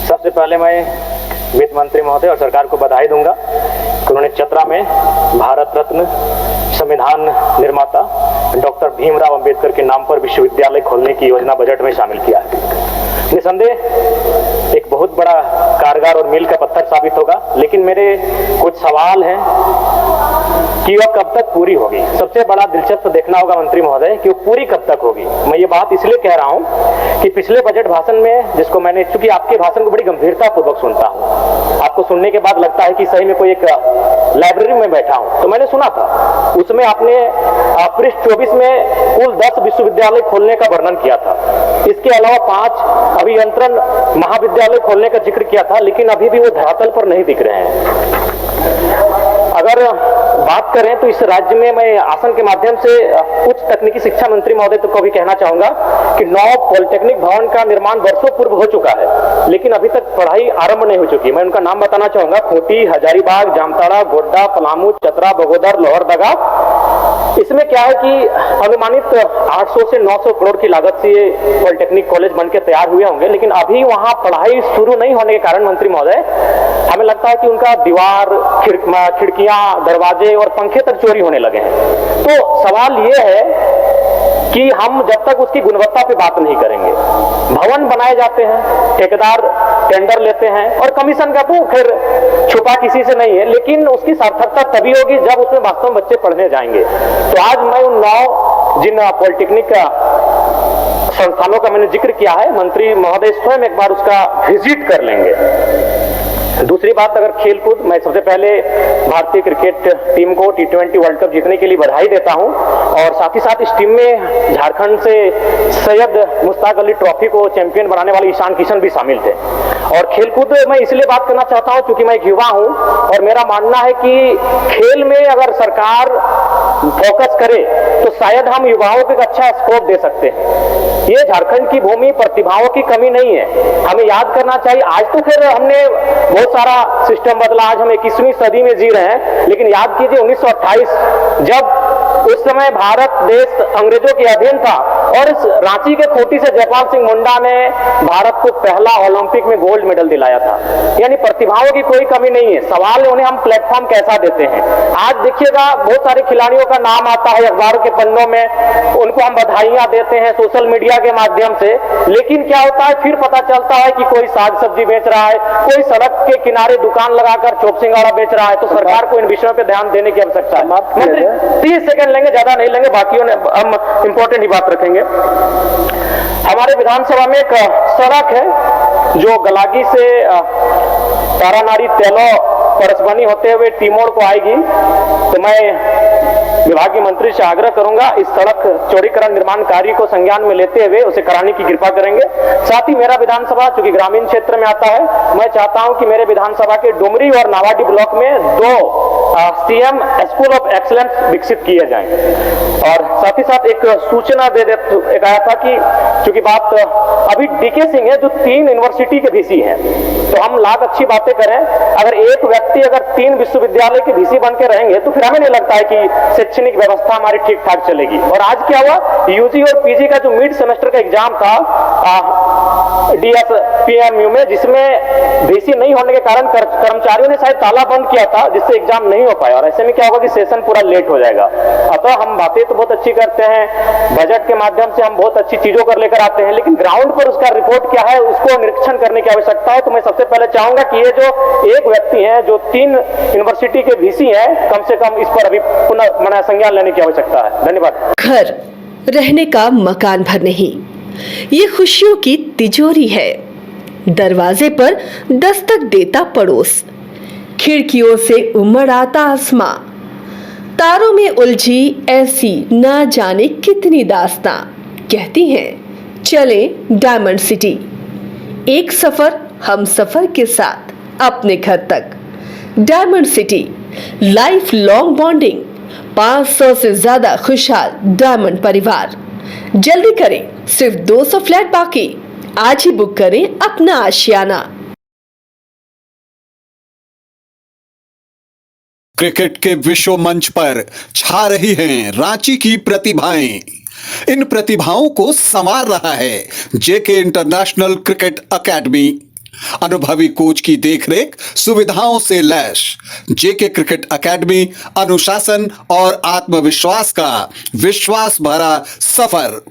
सबसे पहले मैं वित्त मंत्री महोदय और सरकार को बधाई दूंगा कि उन्होंने चतरा में भारत रत्न संविधान निर्माता डॉक्टर भीमराव अंबेडकर के नाम पर विश्वविद्यालय खोलने की योजना बजट में शामिल किया है। निसंदेह एक बहुत बड़ा कारगर और मील का पत्थर साबित होगा, लेकिन मेरे कुछ सवाल हैं कि वह कब तक पूरी होगी। सबसे बड़ा दिलचस्प देखना होगा मंत्री महोदय कि वो पूरी कब तक होगी। मैं ये बात इसलिए कह रहा हूँ कि पिछले बजट भाषण में, जिसको मैंने, चूंकि आपके भाषण को बड़ी गंभीरता पूर्वक सुनता हूँ, आपको सुनने के बाद लगता है कि सही में कोई एक लाइब्रेरी में बैठा हूँ, तो मैंने सुना था उसमें आपने पृष्ठ 24 में कुल 10 विश्वविद्यालय खोलने का वर्णन किया था। इसके अलावा 5 अभियंत्रण महाविद्यालय खोलने का जिक्र किया था, लेकिन अभी भी वो धरातल पर नहीं दिख रहे हैं। अगर बात करें तो इस राज्य में मैं आसन के माध्यम से उच्च तकनीकी शिक्षा मंत्री महोदय को भी कहना चाहूंगा कि 9 पॉलिटेक्निक भवन का निर्माण वर्षों पूर्व हो चुका है, लेकिन अभी तक पढ़ाई आरंभ नहीं हो चुकी। मैं उनका नाम बताना चाहूंगा: खूंटी, हजारीबाग, जामताड़ा, गोड्डा, पलामू, चतरा, बगोदर, लोहरदगा। इसमें क्या है कि अनुमानित 800 से 900 करोड़ की लागत से ये पॉलिटेक्निक कॉलेज बनकर तैयार हुए होंगे, लेकिन अभी वहां पढ़ाई शुरू नहीं होने के कारण मंत्री महोदय हमें लगता है कि उनका दीवार, खिड़कियां, दरवाजे और पंखे तक चोरी होने लगे हैं। तो सवाल ये है कि हम जब तक उसकी गुणवत्ता पे बात नहीं करेंगे, भवन बनाए जाते हैं, ठेकेदार टेंडर लेते हैं और कमीशन का तो फिर छुपा किसी से नहीं है, लेकिन उसकी सार्थकता तभी होगी जब उसमें वास्तव में बच्चे पढ़ने जाएंगे। तो आज मैं उन 9 जिन पॉलिटेक्निक संस्थानों का मैंने जिक्र किया है, मंत्री महोदय स्वयं एक बार उसका विजिट कर लेंगे। दूसरी बात, अगर खेलकूद, मैं सबसे पहले भारतीय क्रिकेट टीम को T20 वर्ल्ड कप जीतने के लिए बधाई देता हूं और साथ ही साथ इस टीम में झारखंड से सैयद मुश्ताक अली ट्रॉफी को चैंपियन बनाने वाले ईशान किशन भी शामिल थे। और खेलकूद मैं इसलिए बात करना चाहता हूं क्योंकि मैं एक युवा हूं और मेरा मानना है कि खेल में अगर सरकार फोकस करे तो शायद हम युवाओं को एक अच्छा स्कोप दे सकते हैं। ये झारखंड की भूमि प्रतिभाओं की कमी नहीं है, हमें याद करना चाहिए। आज तो फिर हमने बहुत सारा सिस्टम बदला, आज हम 21वीं सदी में जी रहे हैं, लेकिन याद कीजिए 1928 जब उस समय भारत देश अंग्रेजों के अधीन था और इस रांची के खूंटी से जयपाल सिंह मुंडा ने भारत को पहला ओलंपिक में गोल्ड मेडल दिलाया था। यानी प्रतिभाओं की कोई कमी नहीं है, सवाल है उन्हें हम प्लेटफॉर्म कैसा देते हैं। आज देखिएगा बहुत सारे खिलाड़ियों का नाम आता है अखबारों के पन्नों में, उनको हम बधाइयां देते हैं सोशल मीडिया के माध्यम से, लेकिन क्या होता है फिर पता चलता है कि कोई साग सब्जी बेच रहा है, कोई सड़क के किनारे दुकान लगाकर चोप सिंगाड़ा बेच रहा है। तो सरकार को इन विषयों पर ध्यान देने की आवश्यकता है। मंत्री 30 सेकंड लेंगे, ज्यादा नहीं लेंगे, बाकियों ने हम इंपॉर्टेंट ही बात रखेंगे। हमारे विधानसभा में एक सड़क है जो गलागी से तारानारी तेलो परसबनी होते हुए टीमोर को आएगी, तो मैं विभागीय मंत्री से आग्रह करूंगा इस सड़क चौड़ीकरण निर्माण कार्य को संज्ञान में लेते हुए उसे कराने की कृपा करेंगे। साथ ही मेरा विधानसभा चूंकि ग्रामीण क्षेत्र में आता है, मैं चाहता हूं कि मेरे विधानसभा के डुमरी और नावाडी ब्लॉक में 2 CM स्कूल ऑफ एक्सीलेंस विकसित किए जाएं। और साथ ही साथ एक सूचना एक आया था कि चूंकि बात अभी DK सिंह है जो 3 यूनिवर्सिटी के VC हैं, तो हम लाख अच्छी बातें करें, अगर एक व्यक्ति अगर 3 विश्वविद्यालय के VC बन के रहेंगे तो फिर हमें नहीं लगता है कि शैक्षणिक व्यवस्था हमारी ठीक ठाक चलेगी। और आज क्या हुआ, UG और PG का जो मिड सेमेस्टर का एग्जाम था DSPMU में, जिसमें VC नहीं होने के कारण कर्मचारियों ने शायद ताला बंद किया था, जिससे एग्जाम नहीं हो पाया। और ऐसे में क्या होगा कि सेशन पूरा लेट हो जाएगा। अतः हम बातें तो बहुत अच्छी करते हैं, बजट के माध्यम से हम बहुत अच्छी चीजों कर लेकर आते हैं, लेकिन ग्राउंड पर उसका रिपोर्ट क्या है उसको निरीक्षण करने की आवश्यकता है। तो मैं सबसे पहले चाहूंगा कि ये जो एक व्यक्ति है जो 3 यूनिवर्सिटी के VC हैं, कम से कम इस पर अभी पुनः संज्ञान लेने की आवश्यकता है। धन्यवाद। घर रहने का मकान भर नहीं, ये खुशियों की तिजोरी है। दरवाजे पर दस्तक देता पड़ोस, खिड़कियों से उमड़ आता आसमां, तारों में उलझी ऐसी ना जाने कितनी दास्तां। कहती हैं चले डायमंड सिटी, एक सफर हम सफर के साथ अपने घर तक। Diamond city, life long bonding, 500 से ज्यादा खुशहाल डायमंड परिवार। जल्दी करें, सिर्फ 200 फ्लैट बाकी, आज ही बुक करें अपना आशियाना। क्रिकेट के विश्व मंच पर छा रही हैं रांची की प्रतिभाएं। इन प्रतिभाओं को संवार रहा है JK इंटरनेशनल क्रिकेट एकेडमी। अनुभवी कोच की देखरेख, सुविधाओं से लैस जेके क्रिकेट एकेडमी अनुशासन और आत्मविश्वास का विश्वास भरा सफर